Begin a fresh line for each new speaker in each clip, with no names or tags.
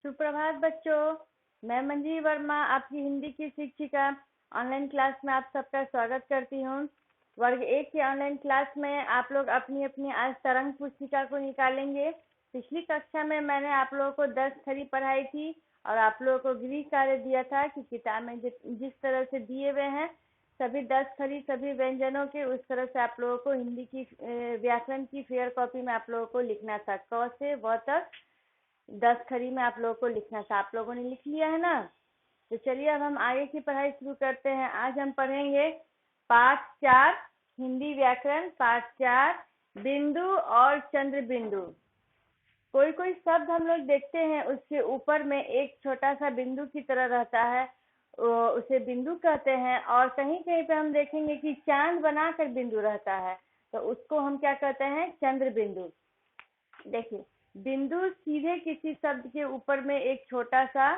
सुप्रभात बच्चों। मैं मंजरी वर्मा आपकी हिंदी की शिक्षिका ऑनलाइन क्लास में आप सबका स्वागत करती हूँ। वर्ग 1 की ऑनलाइन क्लास में आप लोग अपनी अपनी आज तरंग पुस्तिका को निकालेंगे। पिछली कक्षा में मैंने आप लोगों को 10 खड़ी पढ़ाई थी और आप लोगों को गृह कार्य दिया था कि किताब में जिस तरह से दिए हुए हैं सभी 10 खड़ी सभी व्यंजनों के उस तरह से आप लोगों को हिंदी की व्याकरण की फेयर कॉपी में आप लोगों को लिखना था। क से व तक 10 खड़ी में आप लोगों को लिखना था। आप लोगों ने लिख लिया है ना? तो चलिए अब हम आगे की पढ़ाई शुरू करते हैं। आज हम पढ़ेंगे पाठ 4 हिंदी व्याकरण। पाठ 4 बिंदु और चंद्र बिंदु। कोई कोई शब्द हम लोग देखते हैं उसके ऊपर में एक छोटा सा बिंदु की तरह रहता है, उसे बिंदु कहते हैं। और कहीं कहीं पे हम देखेंगे कि चांद बनाकर बिंदु रहता है, तो उसको हम क्या कहते हैं? चंद्र बिंदु। देखिए, बिंदु सीधे किसी शब्द के ऊपर में एक छोटा सा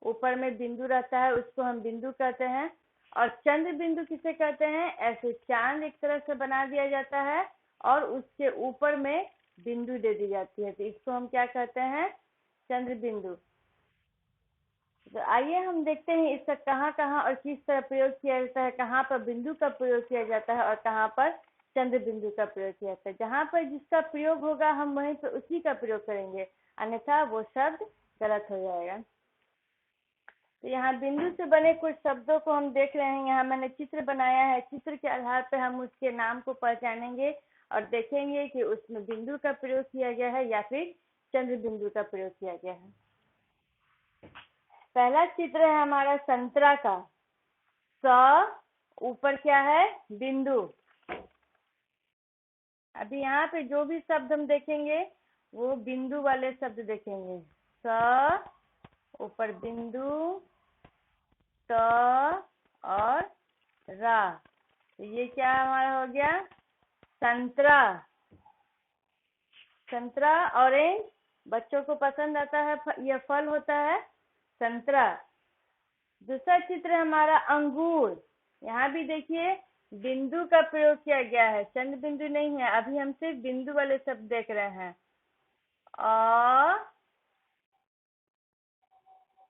ऊपर में बिंदु रहता है, उसको हम बिंदु कहते हैं। और चंद्र बिंदु किसे कहते हैं? ऐसे चांद एक तरह से बना दिया जाता है और उसके ऊपर में बिंदु दे दी जाती है, तो इसको हम क्या कहते हैं? चंद्र बिंदु। तो आइए हम देखते हैं इसका कहाँ कहाँ और किस तरह प्रयोग किया जाता है। कहाँ पर बिंदु का प्रयोग किया जाता है और कहाँ पर चंद्र बिंदु का प्रयोग किया जाता है। जहाँ पर जिसका प्रयोग होगा हम वहीं पर उसी का प्रयोग करेंगे, अन्यथा वो शब्द गलत हो जाएगा। तो यहाँ बिंदु से बने कुछ शब्दों को हम देख रहे हैं। यहाँ मैंने चित्र बनाया है। चित्र के आधार पर हम उसके नाम को पहचानेंगे और देखेंगे कि उसमें बिंदु का प्रयोग किया गया है या फिर चंद्र बिंदु का प्रयोग किया गया है। पहला चित्र है हमारा संतरा का। स ऊपर क्या है? बिंदु। अभी यहाँ पे जो भी शब्द हम देखेंगे वो बिंदु वाले शब्द देखेंगे। स ऊपर बिंदु, त और रा। तो ये क्या हमारा हो गया? संतरा। संतरा ऑरेंज बच्चों को पसंद आता है, यह फल होता है संतरा। दूसरा चित्र है हमारा अंगूर। यहाँ भी देखिए बिंदु का प्रयोग किया गया है, चंद्र बिंदु नहीं है। अभी हम सिर्फ बिंदु वाले शब्द देख रहे हैं।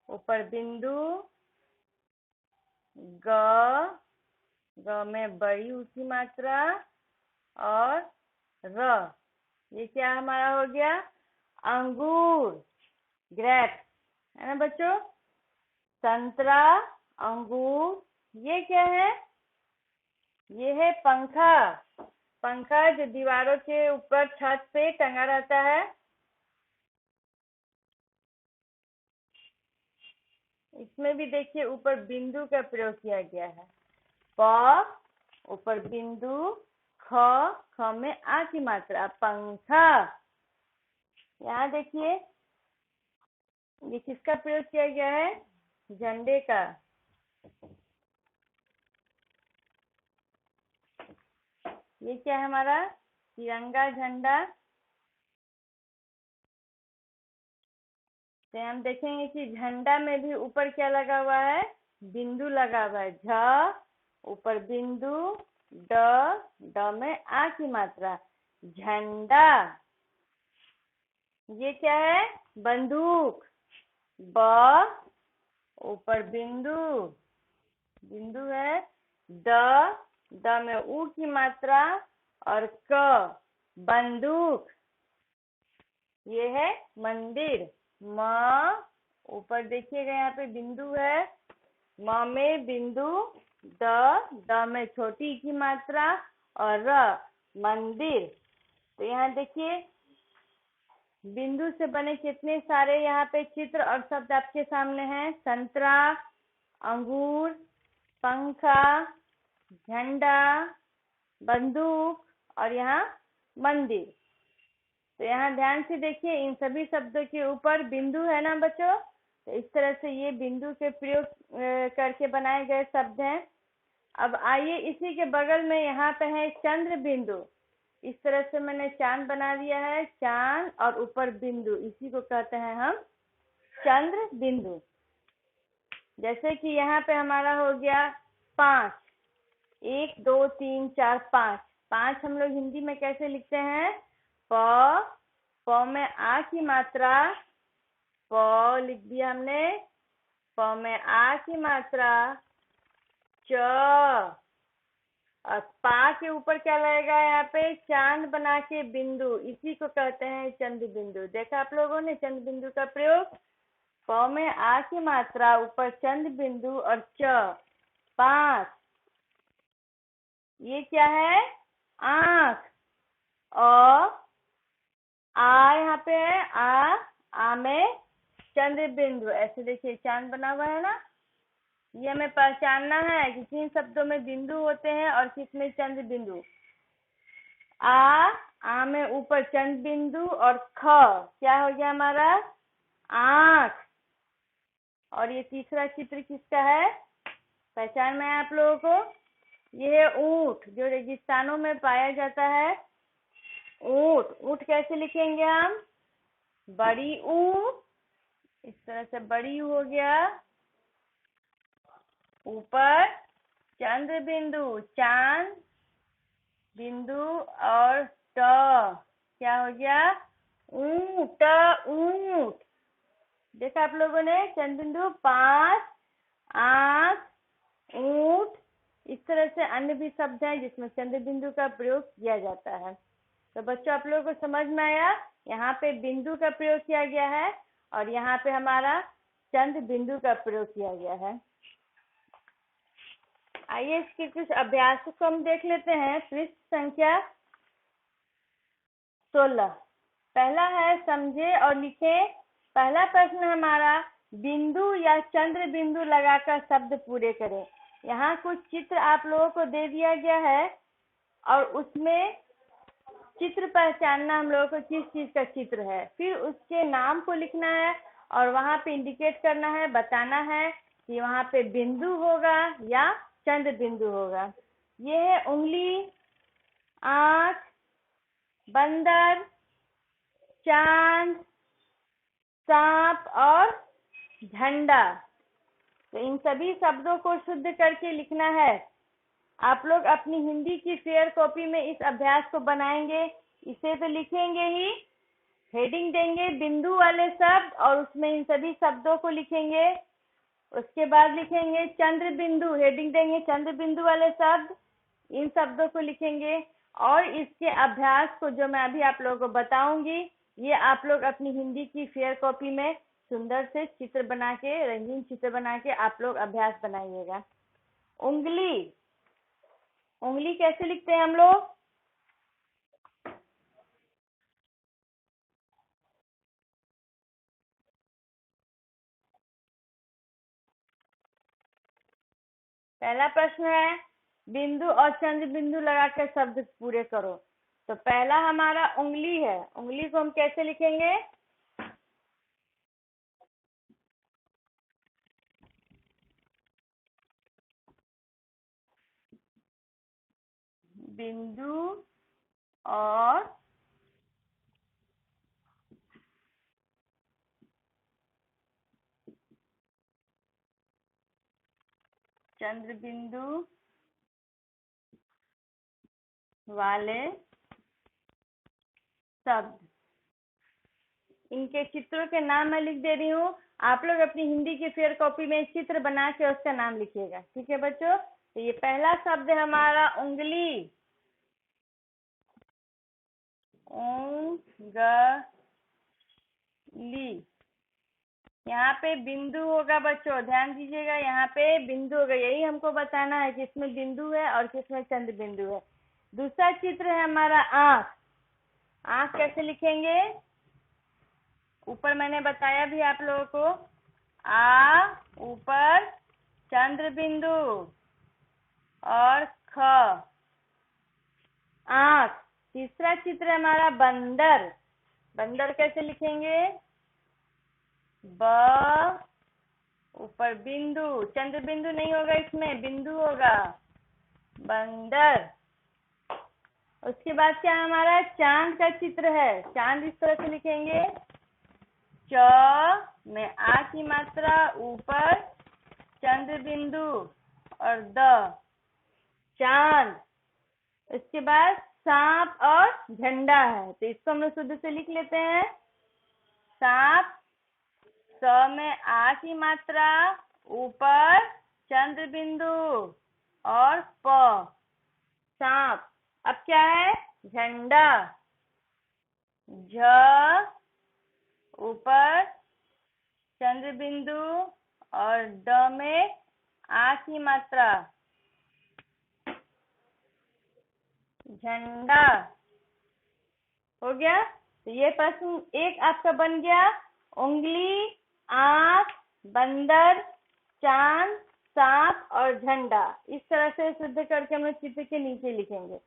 ऊपर बिंदु, ग में बड़ी ऊंची मात्रा और र। ये क्या हमारा हो गया? अंगूर, ग्रेप, है ना बच्चों? संतरा, अंगूर। ये क्या है? ये है पंखा। पंखा जो दीवारों के ऊपर छत पे टंगा रहता है। इसमें भी देखिए ऊपर बिंदु का प्रयोग किया गया है। प ऊपर बिंदु, ख में आ की मात्रा, पंखा। यहाँ देखिए ये किसका प्रयोग किया गया है? झंडे का। ये क्या है हमारा? तिरंगा झंडा। तो हम देखेंगे कि झंडा में भी ऊपर क्या लगा हुआ है? बिंदु लगा हुआ है। झ ऊपर बिंदु, ड में आ की मात्रा, झंडा। ये क्या है? बंदूक। ब ऊपर बिंदु, बिंदु है, द में ऊ की मात्रा और क, बंदूक। ये है मंदिर। म ऊपर देखिएगा यहाँ पे बिंदु है, म में बिंदु, द में छोटी की मात्रा और र, मंदिर। तो यहाँ देखिए बिंदु से बने कितने सारे यहाँ पे चित्र और शब्द आपके सामने हैं। संतरा, अंगूर, पंखा, झंडा, बंदूक और यहाँ मंदिर। तो यहाँ ध्यान से देखिए इन सभी शब्दों के ऊपर बिंदु है ना बच्चों? तो इस तरह से ये बिंदु के प्रयोग करके बनाए गए शब्द हैं। अब आइए इसी के बगल में यहाँ पे है चंद्र बिंदु। इस तरह से मैंने चांद बना दिया है, चांद और ऊपर बिंदु, इसी को कहते हैं हम चंद्र बिंदु। जैसे कि यहाँ पे हमारा हो गया 5, 1 2 3 4 5। 5 हम लोग हिंदी में कैसे लिखते हैं? प में आ की मात्रा, प लिख दिया हमने, प में आ की मात्रा, च, और पा के ऊपर क्या लगेगा यहाँ पे, चांद बना के बिंदु, इसी को कहते हैं चंद्र बिंदु। देखा आप लोगों ने चंद्र बिंदु का प्रयोग। प में आ की मात्रा, ऊपर चंद्र बिंदु और च, 5। ये क्या है, आंख। और आ यहाँ पे है, आ में चंद्र बिंदु, ऐसे देखिए चांद बना हुआ है ना। ये हमें पहचानना है कि किन शब्दों में बिंदु होते हैं और किसमें चंद्र बिंदु। आ में ऊपर चंद्र बिंदु, और ख क्या हो गया हमारा, आंख। और ये तीसरा चित्र किसका है, पहचान में है आप लोगों को, ये है ऊंट, जो रेगिस्तानों में पाया जाता है। ऊंट, ऊंट कैसे लिखेंगे हम, बड़ी ऊ, इस तरह से बड़ी ऊ हो गया, ऊपर चंद्र बिंदु, चांद बिंदु, और ट क्या हो गया, ऊंट, ऊंट। देखा आप लोगों ने, चंद्र बिंदु, 5, आंख, ऊंट। इस तरह से अन्य भी शब्द हैं जिसमें चंद्र बिंदु का प्रयोग किया जाता है। तो बच्चों आप लोगों को समझ में आया, यहाँ पे बिंदु का प्रयोग किया गया है और यहाँ पे हमारा चंद्र बिंदु का प्रयोग किया गया है। आइए इसके कुछ अभ्यास को हम देख लेते हैं। पृष्ठ संख्या 16। पहला है समझे और लिखे। पहला प्रश्न हमारा, बिंदु या चंद्र बिंदु लगाकर शब्द पूरे करें। यहाँ कुछ चित्र आप लोगों को दे दिया गया है और उसमें चित्र पहचानना हम लोगों को किस चीज का चित्र है, फिर उसके नाम को लिखना है और वहां पे इंडिकेट करना है, बताना है कि वहां पे बिंदु होगा या चंद्र बिंदु होगा। ये है उंगली, आंख, बंदर, चांद, सांप और झंडा। तो इन सभी शब्दों को शुद्ध करके लिखना है। आप लोग अपनी हिंदी की फेयर कॉपी में इस अभ्यास को बनाएंगे। इसे तो लिखेंगे ही, हेडिंग देंगे बिंदु वाले शब्द और उसमें इन सभी शब्दों को लिखेंगे। उसके बाद लिखेंगे चंद्र बिंदु, हेडिंग देंगे चंद्र बिंदु वाले शब्द, इन शब्दों को लिखेंगे। और इसके अभ्यास को जो मैं अभी आप लोगों को बताऊंगी, ये आप लोग अपनी हिंदी की फेयर कॉपी में सुंदर से चित्र बना के, रंगीन चित्र बना के आप लोग अभ्यास बनाइएगा। उंगली, उंगली कैसे लिखते हैं हम लोग, पहला प्रश्न है बिंदु और चंद्र बिंदु लगाकर शब्द पूरे करो। तो पहला हमारा उंगली है, उंगली को हम कैसे लिखेंगे, बिंदु और चंद्र बिंदु वाले शब्द, इनके चित्रों के नाम मैं लिख दे रही हूँ। आप लोग अपनी हिंदी की फेयर कॉपी में चित्र बना के उसका नाम लिखिएगा, ठीक है बच्चों। तो ये पहला शब्द है हमारा उंगली, उंगली। यहाँ पे बिंदु होगा बच्चों, ध्यान दीजिएगा, यहाँ पे बिंदु होगा। यही हमको बताना है किसमें बिंदु है और किसमें चंद्र बिंदु है। दूसरा चित्र है हमारा आंख। आंख कैसे लिखेंगे, ऊपर मैंने बताया भी आप लोगों को, आ ऊपर चंद्र बिंदु और ख, आंख। तीसरा चित्र है हमारा बंदर। बंदर कैसे लिखेंगे, ब ऊपर बिंदु, चंद्र बिंदु नहीं होगा, इसमें बिंदु होगा, बंदर। उसके बाद क्या हमारा चांद का चित्र है। चांद इस तरह से लिखेंगे, च में आ की मात्रा, ऊपर चंद्र बिंदु और द, चांद। इसके बाद सांप और झंडा है, तो इसको हम लोग शुद्ध से लिख लेते हैं, सांप स में आ की मात्रा, ऊपर चंद्र बिंदु और प सांप। अब क्या है? झंडा। झ ऊपर चंद्र बिंदु और ड में आ की मात्रा, झंडा। हो गया। तो ये प्रश्न एक आपका बन गया। उंगली, आंख, बंदर, चांद, सांप और झंडा। इस तरह से शुद्ध करके हम लोग चित्र के नीचे लिखेंगे।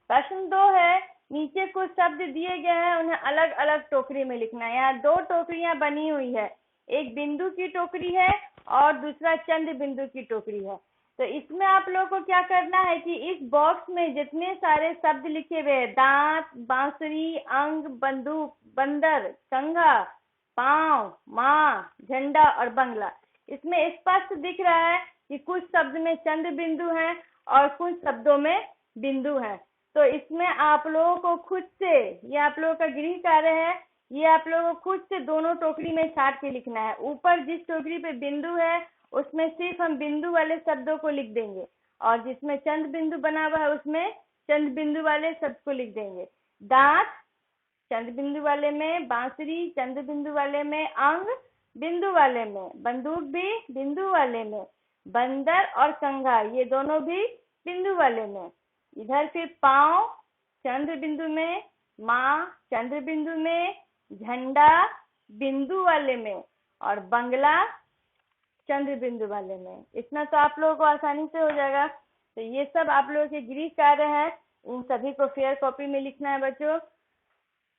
प्रश्न 2 है, नीचे कुछ शब्द दिए गए हैं, उन्हें अलग अलग टोकरी में लिखना है। यहाँ 2 टोकरियां बनी हुई है, एक बिंदु की टोकरी है और दूसरा चंद्र बिंदु की टोकरी है। तो इसमें आप लोगों को क्या करना है कि इस बॉक्स में जितने सारे शब्द लिखे हुए हैं, दांत, बांसुरी, अंग, बंदूक, बंदर, कंघा, पांव, माँ, झंडा और बंगला, इसमें स्पष्ट दिख रहा है कि कुछ शब्द में चंद्र बिंदु है और कुछ शब्दों में बिंदु है। तो इसमें आप लोगों को खुद से, ये आप लोगों का गृह कार्य है, ये आप लोगों को खुद से दोनों टोकरी में छाट के लिखना है। ऊपर जिस टोकरी पे बिंदु है उसमें सिर्फ हम बिंदु वाले शब्दों को लिख देंगे और जिसमें चंद्र बिंदु बना हुआ है उसमें चंद्र बिंदु वाले शब्द को लिख देंगे। दांत चंद्र बिंदु वाले में, बांसुरी चंद्र बिंदु वाले में, अंग बिंदु वाले में, बंदूक भी बिंदु वाले में, बंदर और कंघा ये दोनों भी बिंदु वाले में। इधर फिर पांव चंद्र बिंदु में, माँ चंद्र बिंदु में, झंडा बिंदु वाले में और बंगला चंद्र बिंदु वाले में। इतना तो आप लोगों को आसानी से हो जाएगा। तो ये सब आप लोगों के गृह कार्य है, इन सभी को फेयर कॉपी में लिखना है बच्चों।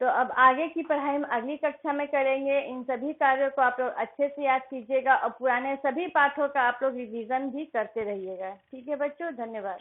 तो अब आगे की पढ़ाई हम अगली कक्षा में करेंगे। इन सभी कार्यों को आप लोग अच्छे से याद कीजिएगा और पुराने सभी पाठों का आप लोग रिवीजन भी करते रहिएगा। ठीक है बच्चों, धन्यवाद।